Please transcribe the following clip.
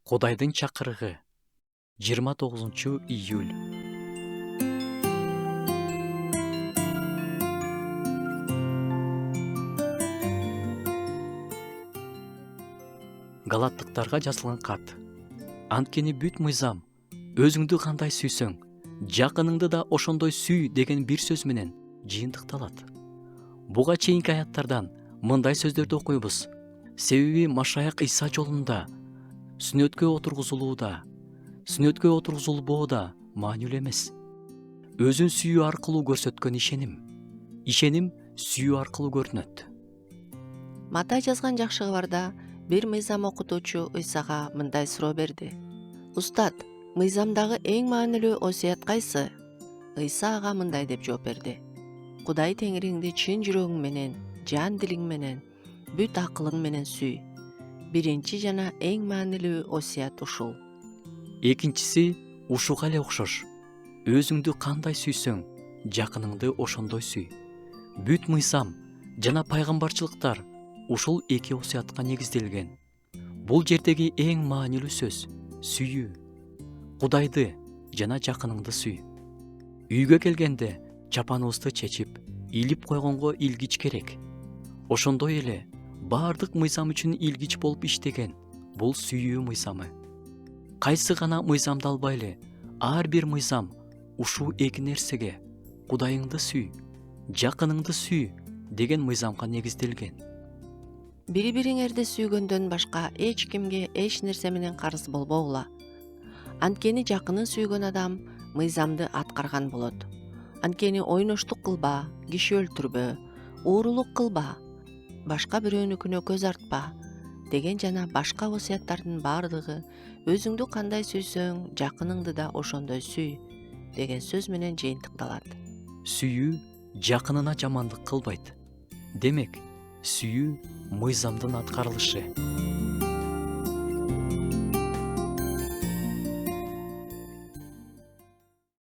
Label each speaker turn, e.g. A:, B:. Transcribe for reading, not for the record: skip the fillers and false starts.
A: Кудайдын чакырыгы 29-июль. Галаттыктарга жазылган кат. Анткени бүт мыйзам өзүңдү кандай сүйсөң, жакыныңды да ошондой сүй деген бир сөз менен жыйынтыкталат. Буга чейинки аяттардан мындай сөздөрдү окуйбуз. Себеби Машаяк Иса жолунда сүннөткө отургузулбоодо маанилүү эмес. Өзүн сүйүү аркылуу көрсөткөн ишеним сүйүү аркылуу көрүнөт.
B: Матай жазган жакшы кабарда бир мыйзам окутуучу Ыйсага мындай суроо берди. Устат, мыйзамдагы эң маанилүү осуят кайсы? Ыйса ага мындай деп жооп берди. Кудай Теңириңди чын жүрөгүң менен, жан дилиң менен, бүт акылың менен сүй. Биринчи жана эң маанилүү осуят ушул.
A: Экинчиси ушуга эле окшош. Өзүңдү кандай сүйсөң, жакыныңды ошондой сүй. Бүт мыйзам жана пайгамбарчылыктар ушул эки осуятка негизделген. Бул жердеги эң маанилүү сөз сүйүү. Кудайды жана жакыныңды сүй. Үйгө келгенде чапаныбызды чечип, илип койгонго илгич керек. Ошондой эле баардык мыйзам үчүн илгич болуп иштеген бул сүйүү мыйзамы. Кайсы гана мыйзамды албайлы, ар бир мыйзам ушул эки нерсеге Кудайыңды сүй, жакыныңды сүй деген мыйзамга негизделген.
B: Бири-бириңерди сүйгөндөн башка эч кимге эч нерсе менен карыз болбогула. Анткени жакынын сүйгөн адам мыйзамды аткарган болот. Анткени ойноштук кылба, киши өлтүрбө, уурулук кылба, башка бирөөнүкүнө көз артпа деген жана башка осуяттардын баардыгы өзүңдү кандай сүйсөң, жакыныңды да ошондой сүй деген сөз менен жыйынтыкталат.
A: Сүйүү жакынына жамандык кылбайт. Демек, сүйүү мыйзамдын аткарылышы.